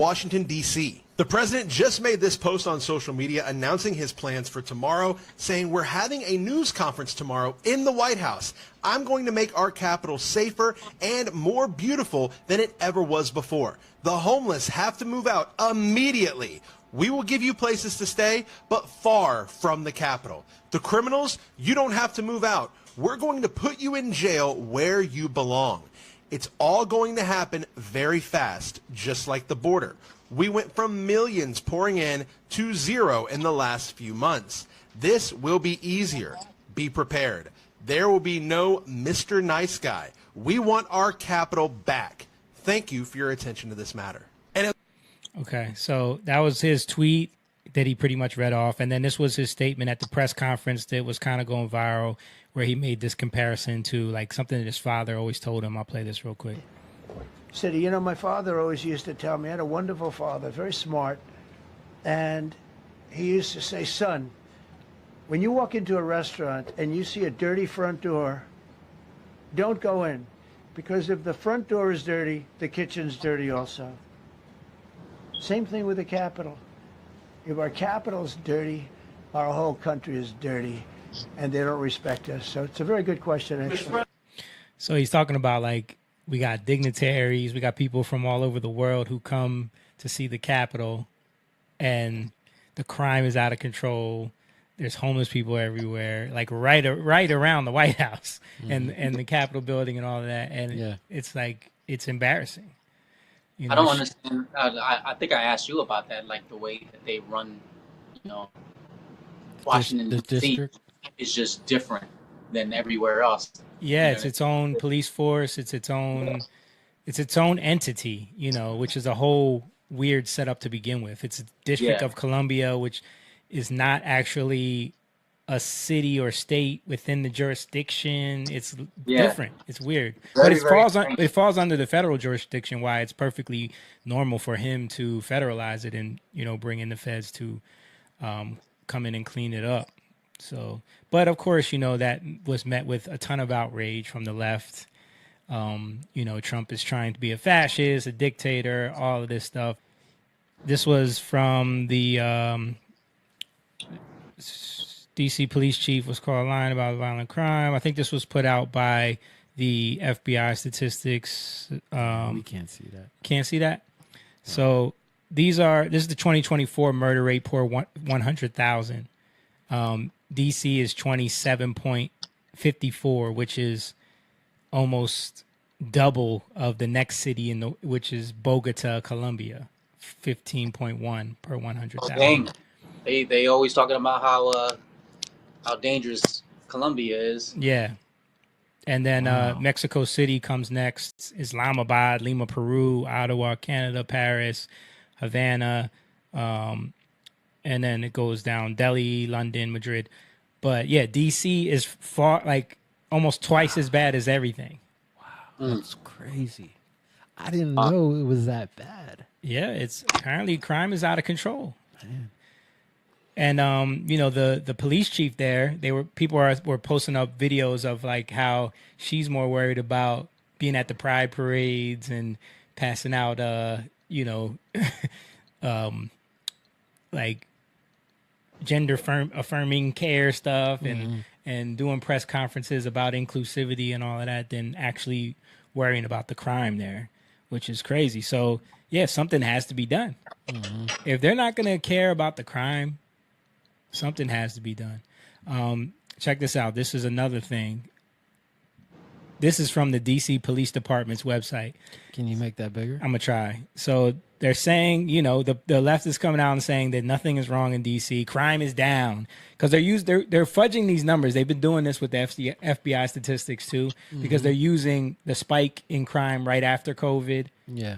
Washington, D.C. The president just made this post on social media announcing his plans for tomorrow, saying we're having a news conference tomorrow in the White House. I'm going to make our capital safer and more beautiful than it ever was before. The homeless have to move out immediately. We will give you places to stay, but far from the Capitol. The criminals, you don't have to move out. We're going to put you in jail where you belong. It's all going to happen very fast, just like the border. We went from millions pouring in to zero in the last few months. This will be easier. Be prepared. There will be no Mr. Nice Guy. We want our capital back. Thank you for your attention to this matter. Okay, so that was his tweet that he pretty much read off. And then this was his statement at the press conference that was kind of going viral, where he made this comparison to like something that his father always told him. I'll play this real quick. He said, you know, my father always used to tell me, I had a wonderful father, very smart. And he used to say, son, when you walk into a restaurant and you see a dirty front door, don't go in. Because if the front door is dirty, the kitchen's dirty also. Same thing with the Capitol. If our capital's dirty, our whole country is dirty, and they don't respect us. So it's a very good question, actually. So he's talking about, like, we got dignitaries, we got people from all over the world who come to see the Capitol, and the crime is out of control. There's homeless people everywhere, like right around the White House and the Capitol building and all of that. And it's like, it's embarrassing. You know, I don't understand. I think I asked you about that, like the way that they run, you know, Washington D.C. is just different than everywhere else. Yeah, it's its own police force. It's its own entity, you know, which is a whole weird setup to begin with. It's a District of Columbia, which is not actually a city or state within the jurisdiction. It's different. It's weird. But it falls under the federal jurisdiction, why it's perfectly normal for him to federalize it and, you know, bring in the feds to come in and clean it up. So, but of course, you know, that was met with a ton of outrage from the left. You know, Trump is trying to be a fascist, a dictator, all of this stuff. This was from the D.C. police chief was called lying about violent crime. I think this was put out by the FBI statistics. We can't see that. Can't see that? No. So this is the 2024 murder rate per 100,000. D.C. is 27.54, which is almost double of the next city which is Bogota, Colombia, 15.1 per 100,000. Dang. They always talking about how dangerous Colombia is. Yeah. And then Mexico City comes next, Islamabad, Lima, Peru, Ottawa, Canada, Paris, Havana, and then it goes down Delhi, London, Madrid. But yeah, DC is far, like almost twice as bad as everything. Wow, that's crazy. I didn't know it was that bad. Yeah, it's apparently crime is out of control. Man. And you know, the police chief there, people were posting up videos of like how she's more worried about being at the pride parades and passing out you know, like gender affirming care stuff and doing press conferences about inclusivity and all of that than actually worrying about the crime there, which is crazy. So yeah, something has to be done. If they're not going to care about the crime, something has to be done. Check this out. This is another thing. This is from the D.C. Police Department's website. Can you make that bigger? I'm going to try. So they're saying, you know, the left is coming out and saying that nothing is wrong in D.C. Crime is down. Because they're fudging these numbers. They've been doing this with the FBI statistics, too, because they're using the spike in crime right after COVID. Yeah.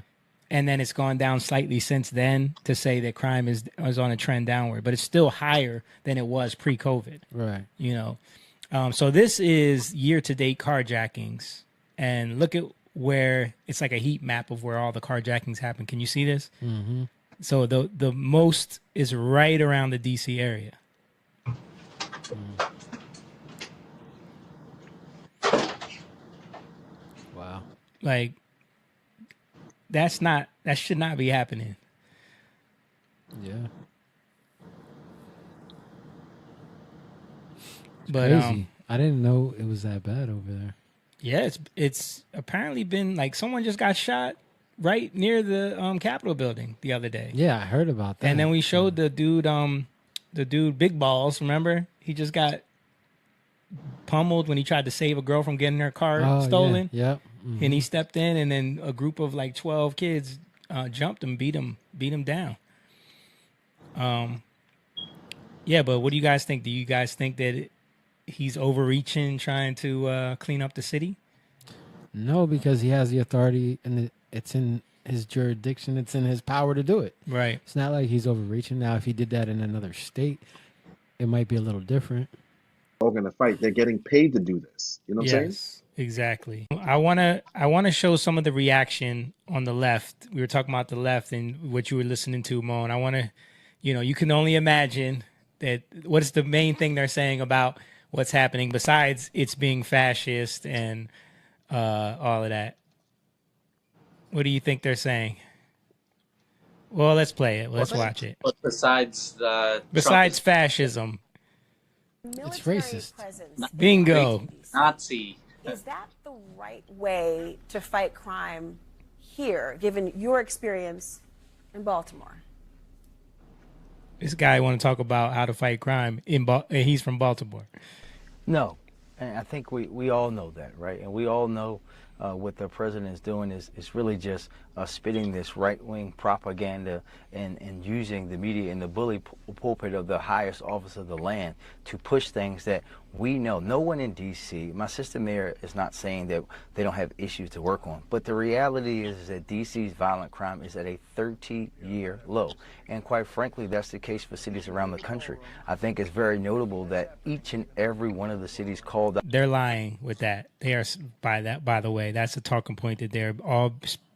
And then it's gone down slightly since then to say that crime is on a trend downward, but it's still higher than it was pre-COVID. Right. You know, so this is year-to-date carjackings, and look at where it's like a heat map of where all the carjackings happen. Can you see this? Mm-hmm. So the most is right around the DC area. Wow. Like that should not be happening. Yeah. But Crazy. I didn't know it was that bad over there. yeah, it's apparently been like someone just got shot right near the Capitol building the other day. Yeah, I heard about that. And then we showed the dude Big Balls, remember? He just got pummeled when he tried to save a girl from getting her car stolen. Yeah. Yep. Mm-hmm. And he stepped in, and then a group of like 12 kids jumped him, beat him down. Yeah, but what do you guys think? Do you guys think that he's overreaching, trying to clean up the city? No, because he has the authority, and it's in his jurisdiction. It's in his power to do it. Right. It's not like he's overreaching. Now, if he did that in another state, it might be a little different. All going to fight. They're getting paid to do this. You know what I'm saying? Exactly. I wanna show some of the reaction on the left. We were talking about the left and what you were listening to, Mo. And I want to, you can only imagine that. What is the main thing they're saying about what's happening besides it's being fascist and all of that? What do you think they're saying? Well, let's play it. Let's watch it. But besides fascism, it's racist. Bingo. Nazi. Is that the right way to fight crime here, given your experience in Baltimore? This guy want to talk about how to fight crime he's from Baltimore. No, and I think we all know that, right? And we all know what the president is doing is really just spitting this right-wing propaganda and using the media in the bully pulpit of the highest office of the land to push things that we know. No one in D.C., my sister mayor is not saying that they don't have issues to work on, but the reality is that D.C.'s violent crime is at a 30-year low. And quite frankly, that's the case for cities around the country. I think it's very notable that each and every one of the cities called out. They're lying with that. They are, by the way, that's a talking point that they're all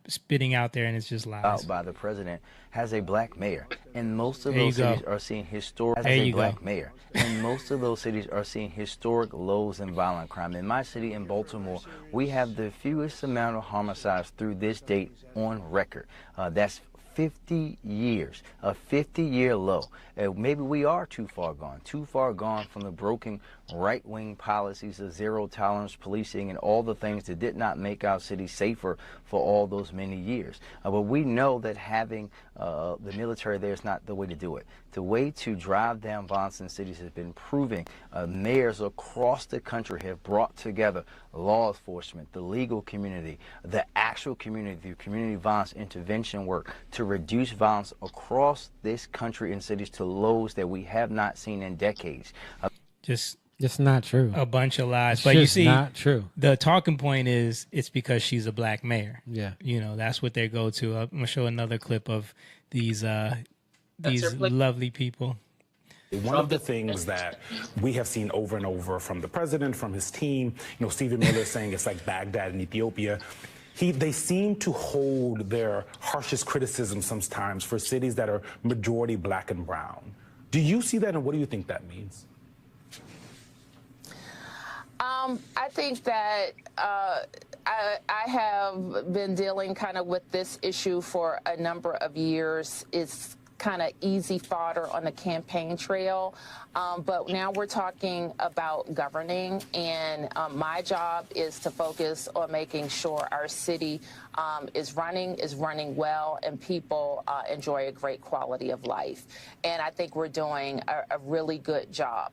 spitting out there, and it's just lies. Out by the president has a black mayor, and most of those cities are seeing historic. Has a black mayor, and most of those cities are seeing historic lows in violent crime. In my city, in Baltimore, we have the fewest amount of homicides through this date on record. That's 50 years, a 50-year low. Maybe we are too far gone from the broken right-wing policies of zero-tolerance policing and all the things that did not make our city safer for all those many years. But we know that having the military there is not the way to do it. The way to drive down violence in cities has been proving. Mayors across the country have brought together law enforcement, the legal community, the actual community, the community violence intervention work to reduce violence across this country and cities to lows that we have not seen in decades. It's not true. A bunch of lies. It's but you see, not true. The talking point is it's because she's a black mayor. Yeah. That's what they go to. I'm gonna show another clip of these lovely people. One of the things that we have seen over and over from the president, from his team, Stephen Miller saying it's like Baghdad in Ethiopia. They seem to hold their harshest criticism sometimes for cities that are majority black and brown. Do you see that, and what do you think that means? I think that I have been dealing kind of with this issue for a number of years. It's kind of easy fodder on the campaign trail. But now we're talking about governing, and my job is to focus on making sure our city is running well, and people enjoy a great quality of life. And I think we're doing a really good job.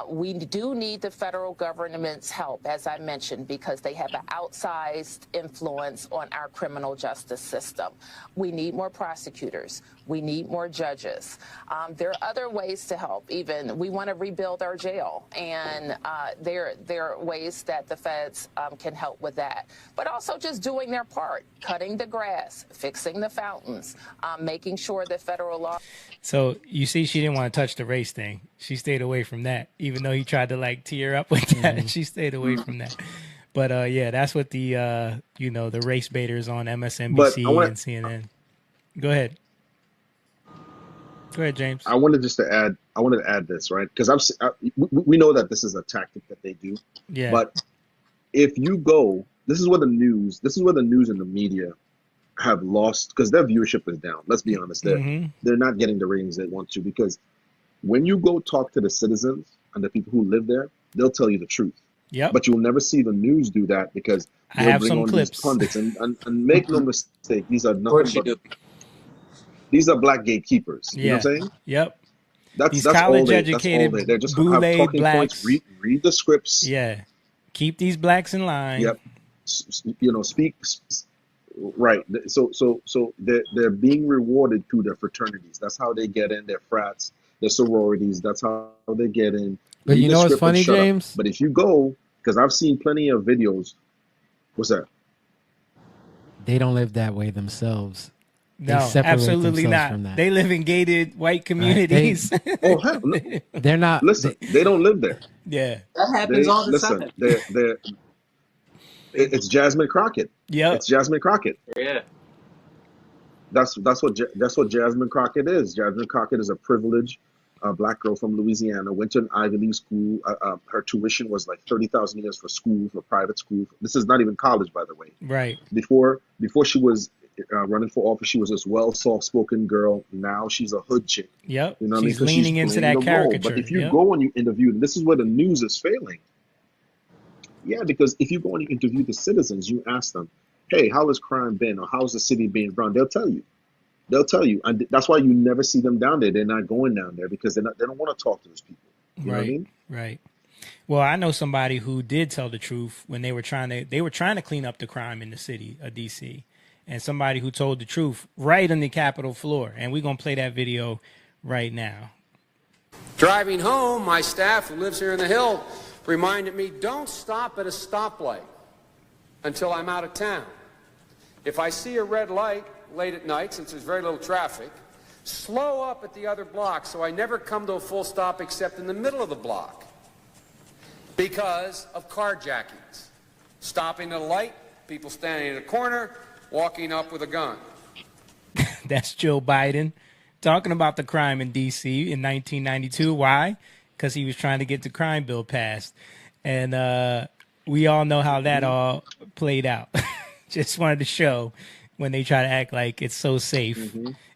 We do need the federal government's help, as I mentioned, because they have an outsized influence on our criminal justice system. We need more prosecutors. We need more judges. There are other ways to help. Even we want to rebuild our jail, and there are ways that the feds can help with that. But also just doing their part, cutting the grass, fixing the fountains, making sure that federal law. So you see, she didn't want to touch the race thing. She stayed away from that, even though he tried to tee her up with that. She stayed away from that. But yeah, that's what the the race baiters on MSNBC and CNN. Go ahead. Go ahead, James. I wanted to add this, right? Because we know that this is a tactic that they do. Yeah. But if you go, this is where the news and the media have lost because their viewership is down. Let's be honest, they're not getting the ratings they want to, because when you go talk to the citizens and the people who live there, they'll tell you the truth. Yep. But you'll never see the news do that, because they'll bring on these pundits and make no mistake, these are nothing but these are black gatekeepers. You know what I'm saying? Yep. That's all they. They're just have talking blacks. points. Read the scripts. Yeah. Keep these blacks in line. Yep. You know, speak. Right. So they're being rewarded through their fraternities. That's how they get in. Their frats, their sororities. That's how they get in. But you know what's funny, James? But if you go, because I've seen plenty of videos. What's that? They don't live that way themselves. No, absolutely not. They live in gated white communities. They're not. Listen, they don't live there. Yeah, that happens all the time. It's Jasmine Crockett. Yeah, it's Jasmine Crockett. Yeah, that's what Jasmine Crockett is. Jasmine Crockett is a privileged black girl from Louisiana. Went to an Ivy League school. Her tuition was like $30,000 for school, for private school. This is not even college, by the way. Right. Before she was running for office, she was this soft-spoken girl. Now she's a hood chick. Yep. You know she's leaning into that caricature. But if you go and you interview, and this is where the news is failing. Yeah, because if you go and you interview the citizens, you ask them, hey, how has crime been, or how's the city being run? They'll tell you. And that's why you never see them down there. They're not going down there, because they don't want to talk to those people. You know what I mean? Right. Well, I know somebody who did tell the truth when they were trying to clean up the crime in the city of DC, and somebody who told the truth right on the Capitol floor. And we're going to play that video right now. Driving home, my staff who lives here in the Hill reminded me, don't stop at a stoplight until I'm out of town. If I see a red light late at night, since there's very little traffic, slow up at the other block so I never come to a full stop except in the middle of the block because of carjackings. Stopping at a light, people standing in a corner, walking up with a gun. That's Joe Biden talking about the crime in D.C. in 1992. Why? Because he was trying to get the crime bill passed. And we all know how that all played out. Just wanted to show when they try to act like it's so safe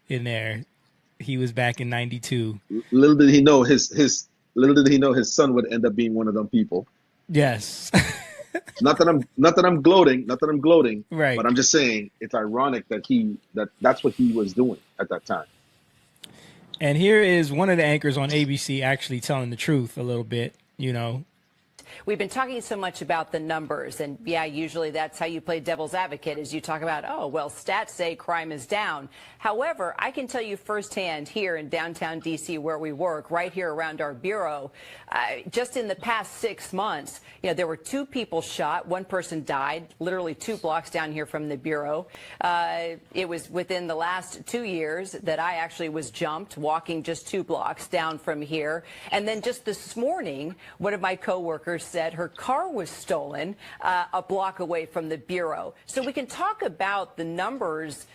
in there. He was back in 92. Little did he know his son would end up being one of them people. Yes. Not that I'm gloating, right? But I'm just saying it's ironic that that's what he was doing at that time. And here is one of the anchors on ABC actually telling the truth a little bit, you know. We've been talking so much about the numbers, and yeah, usually that's how you play devil's advocate, is you talk about, oh, well, stats say crime is down. However, I can tell you firsthand here in downtown D.C. where we work, right here around our bureau, just in the past 6 months, there were 2 people shot. 1 person died, literally 2 blocks down here from the bureau. It was within the last 2 years that I actually was jumped walking just 2 blocks down from here. And then just this morning, one of my coworkers said her car was stolen a block away from the bureau. So we can talk about the numbers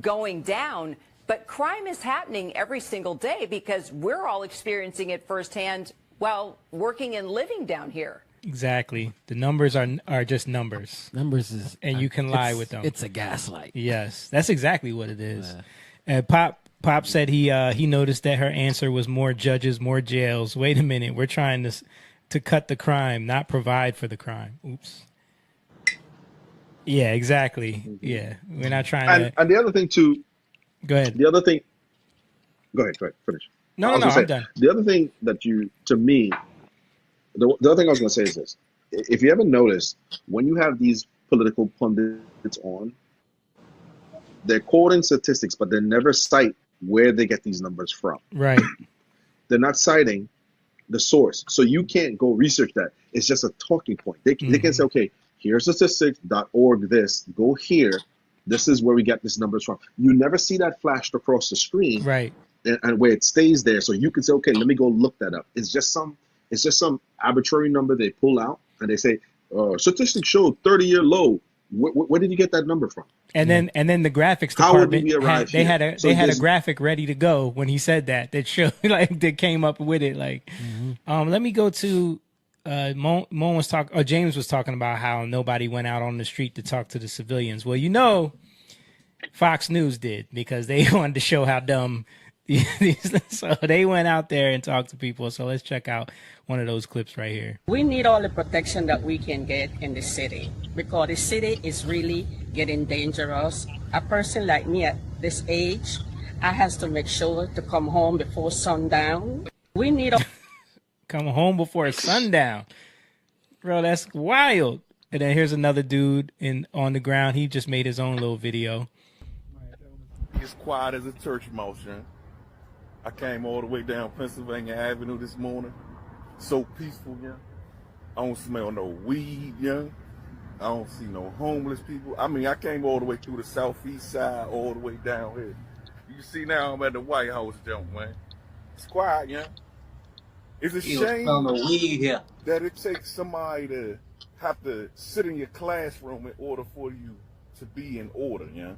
going down, but crime is happening every single day because we're all experiencing it firsthand while working and living down here. Exactly. The numbers are just numbers. Numbers is, and you can lie with them. It's a gaslight. Yes, that's exactly what it is. And Pop said he noticed that her answer was more judges, more jails. Wait a minute, we're trying to cut the crime, not provide for the crime. Oops. Yeah, exactly. Yeah, we're not trying to. And the other thing too. Go ahead. The other thing. Go ahead. Finish. No, I'm done. The other thing that the other thing I was going to say is this: if you ever notice, when you have these political pundits on, they're quoting statistics, but they never cite where they get these numbers from. Right. They're not citing the source, so you can't go research that. It's just a talking point. They can say, okay, here's statistics.org. Go here. This is where we get these numbers from. You never see that flashed across the screen, right? And where it stays there, so you can say, okay, let me go look that up. It's just some arbitrary number they pull out, and they say, statistics show 30-year low. Where did you get that number from? And then the graphics department had a graphic ready to go when he said that showed that came up with it. Let me go to James was talking about how nobody went out on the street to talk to the civilians. Well, Fox News did, because they wanted to show how dumb so they went out there and talked to people. So let's check out one of those clips right here. We need all the protection that we can get in the city, because the city is really getting dangerous. A person like me at this age, I has to make sure to come home before sundown. We need come home before sundown. Bro, that's wild. And then here's another dude on the ground. He just made his own little video. It's quiet as a church mouse, man. I came all the way down Pennsylvania Avenue this morning. So peaceful, yeah. I don't smell no weed, yeah. I don't see no homeless people. I mean, I came all the way through the southeast side, all the way down here. You see now I'm at the White House, man. It's quiet, yeah. It's a shame that it takes somebody to have to sit in your classroom in order for you to be in order, yeah.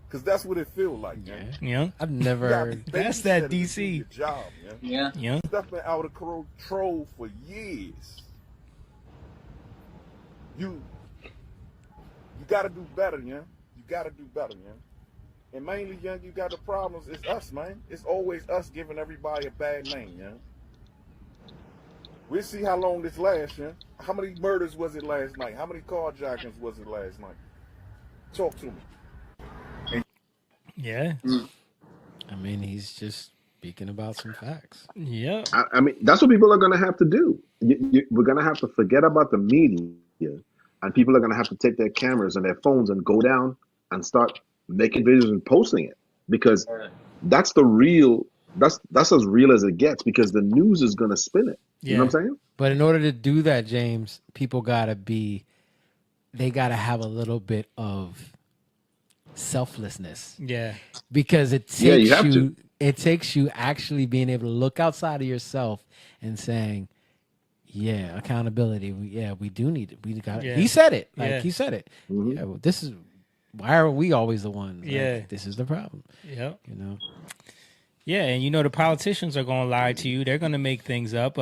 Because that's what it feels like, yeah. I've never heard. That's that DC job, yeah. Stuff been out of control for years. You got to do better, yeah. You got to do better, yeah. And mainly, young, you got the problems. It's us, man. It's always us giving everybody a bad name, yeah. We'll see how long this lasts, yeah. How many murders was it last night? How many carjackings was it last night? Talk to me. Yeah. I mean, he's just speaking about some facts. Yeah. I mean, that's what people are going to have to do. We're going to have to forget about the media, and people are going to have to take their cameras and their phones and go down and start making videos and posting it, because that's the real. That's as real as it gets, because the news is going to spin it. You know what I'm saying? But in order to do that, James, people they got to have a little bit of selflessness. Yeah. Because it takes you actually being able to look outside of yourself and saying, yeah, accountability. We do need it. We got it. Yeah. He said it. He said it. Mm-hmm. Yeah, well, this is why are we always the ones? Yeah. This is the problem. Yep. You know. Yeah, and the politicians are going to lie to you. They're going to make things up.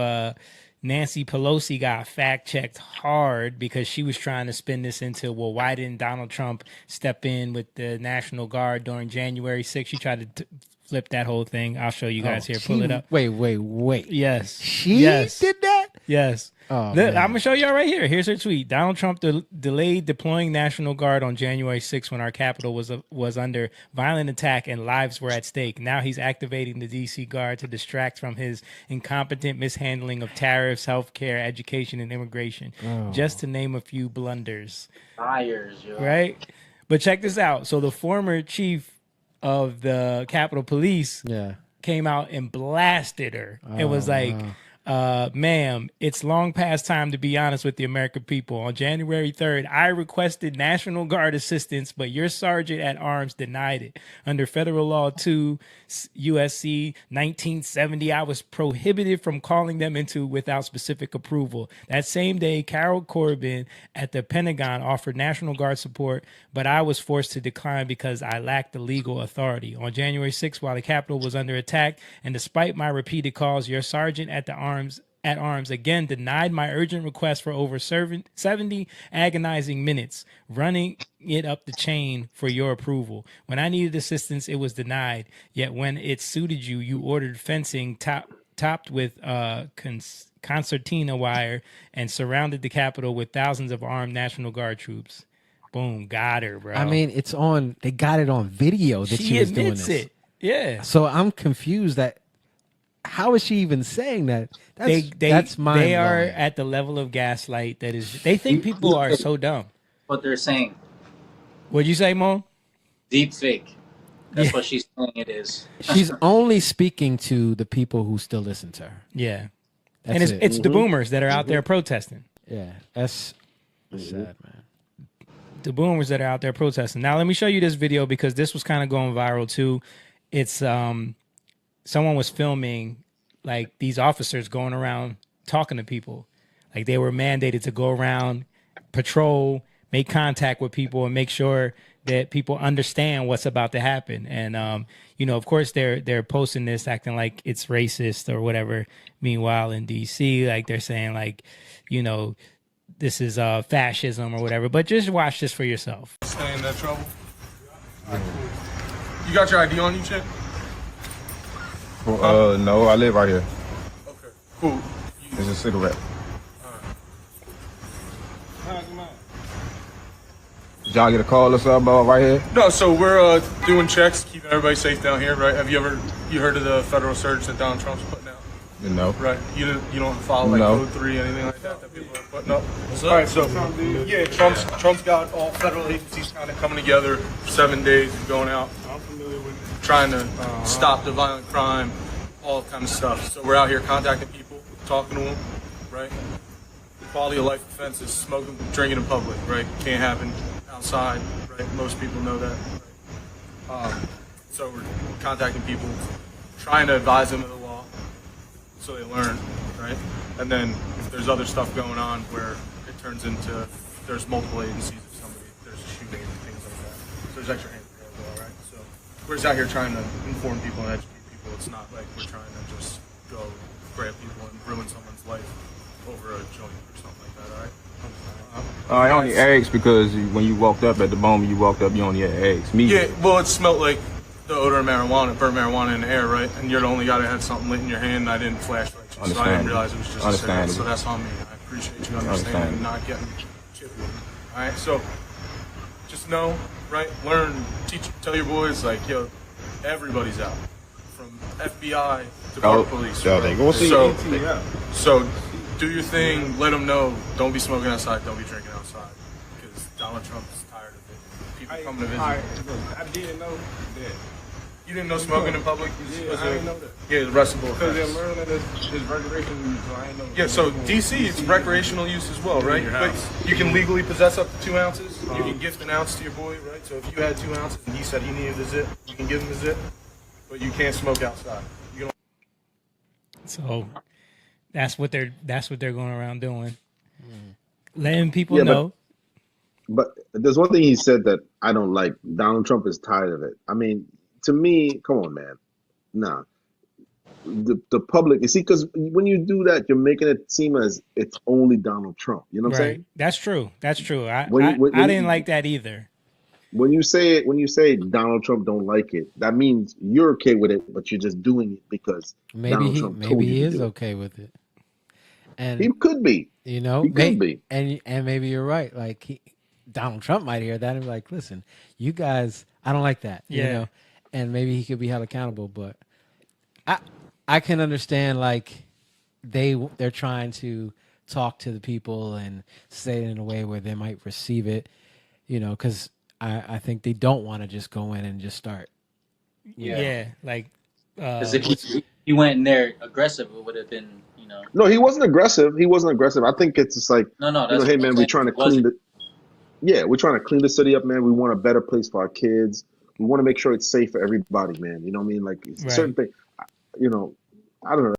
Nancy Pelosi got fact-checked hard because she was trying to spin this into, well, why didn't Donald Trump step in with the National Guard during January 6th? She tried to flip that whole thing. I'll show you guys here. Pull it up. Wait. Yes. She did that? Yes. Oh, I'm going to show y'all right here. Here's her tweet. Donald Trump delayed deploying National Guard on January 6th when our capital was under violent attack and lives were at stake. Now he's activating the D.C. Guard to distract from his incompetent mishandling of tariffs, healthcare, education, and immigration, just to name a few blunders. Right? But check this out. So the former chief of the Capitol Police came out and blasted her. It was like... ma'am, it's long past time to be honest with the American people. On January 3rd, I requested National Guard assistance, but your sergeant at arms denied it. Under Federal Law 2, USC 1970, I was prohibited from calling them into without specific approval. That same day, Carol Corbin at the Pentagon offered National Guard support, but I was forced to decline because I lacked the legal authority. On January 6th, while the Capitol was under attack, and despite my repeated calls, your sergeant at arms again denied my urgent request for over 70 agonizing minutes, running it up the chain for your approval. When I needed assistance, it was denied. Yet when it suited you, you ordered fencing topped with concertina wire and surrounded the Capitol with thousands of armed National Guard troops. Boom, got her, bro. I mean, they got it on video that she was doing this. It. Yeah. So I'm confused that how is she even saying that? That's mind They are blowing. at the level of gaslight that is. They think people are so dumb. What they're saying. What'd you say, Mo? Deep fake. That's what she's saying it is. She's only speaking to the people who still listen to her. Yeah. That's it's the boomers that are out there protesting. Yeah, that's sad, man. The boomers that are out there protesting. Now, let me show you this video because this was kind of going viral too. It's someone was filming like these officers going around talking to people. Like they were mandated to go around, patrol, make contact with people and make sure that people understand what's about to happen. And, of course they're posting this acting like it's racist or whatever. Meanwhile, in DC, like they're saying like, this is fascism or whatever, but just watch this for yourself. Stay in that trouble. You got your ID on you, Chip? No, I live right here. Okay, cool. It's a cigarette. Did y'all get a call or something right here? No, so we're doing checks, keeping everybody safe down here, right? Have you heard of the federal surge that Donald Trump's putting out? No. Right. You don't follow like No. Code 3, anything like that people are putting up? All right, so yeah, Trump's got all federal agencies kind of coming together, 7 days going out, trying to stop the violent crime, all kind of stuff. So we're out here contacting people, talking to them, right? Quality of life offenses, smoking, drinking in public, right? Can't happen outside, right? Most people know that. Right? So we're contacting people, trying to advise them of the law, so they learn, right? And then if there's other stuff going on where it turns into there's multiple agencies, if there's a shooting and things like that, so there's extra hands there as well, right? So we're just out here trying to inform people and educate people. It's not like we're trying to just go grab people and ruin someone's life over a joint or something like that, all right? I only asked because when you walked up at the moment you walked up, you only had eggs. Me. Yeah, well, it smelled like the odor of marijuana, burnt marijuana in the air, right? And you're the only guy that had something lit in your hand. And I didn't flash like you, so I didn't realize it was just a cigarette. So that's on me. I appreciate you understanding and not getting chippy. All right, so just know, right? Learn, teach, tell your boys, like, yo, everybody's out, from FBI to park police. Right? So do your thing. Let them know. Don't be smoking outside. Don't be drinking outside, because Donald Trump is tired of it. People coming to visit. I didn't know that. You didn't know smoking in public? Yeah, I didn't know that. Yeah, it's arrestable. Because in Maryland, it's recreational use, so I didn't know. Yeah, so DC, it's recreational use as well, right? But you can legally possess up to 2 ounces. You can gift an ounce to your boy, right? So if you had 2 ounces and he said he needed a zip, you can give him a zip, but you can't smoke outside. You don't. So that's what they're going around doing, letting people know. But there's one thing he said that I don't like. Donald Trump is tired of it. I mean, to me, come on, man. Nah. The public, you see, because when you do that, you're making it seem as it's only Donald Trump. You know what I'm saying? That's true. That's true. I When didn't like that either. When you say Donald Trump don't like it, that means you're okay with it, but you're just doing it because Donald Trump told you he to is do it. okay with it. And he could be. You know, he could be. And maybe you're right. Like Donald Trump might hear that and be like, listen, you guys, I don't like that. You know? And maybe he could be held accountable, but I can understand like they're trying to talk to the people and say it in a way where they might receive it, you know, because I think they don't want to just go in and just start. Like because if he went in there aggressive, it would have been, you know. No, he wasn't aggressive. I think it's just like, that's hey man, we're trying to clean we're trying to clean the city up, man. We want a better place for our kids. We want to make sure it's safe for everybody, man. You know what I mean? Like certain things, you know, I don't know.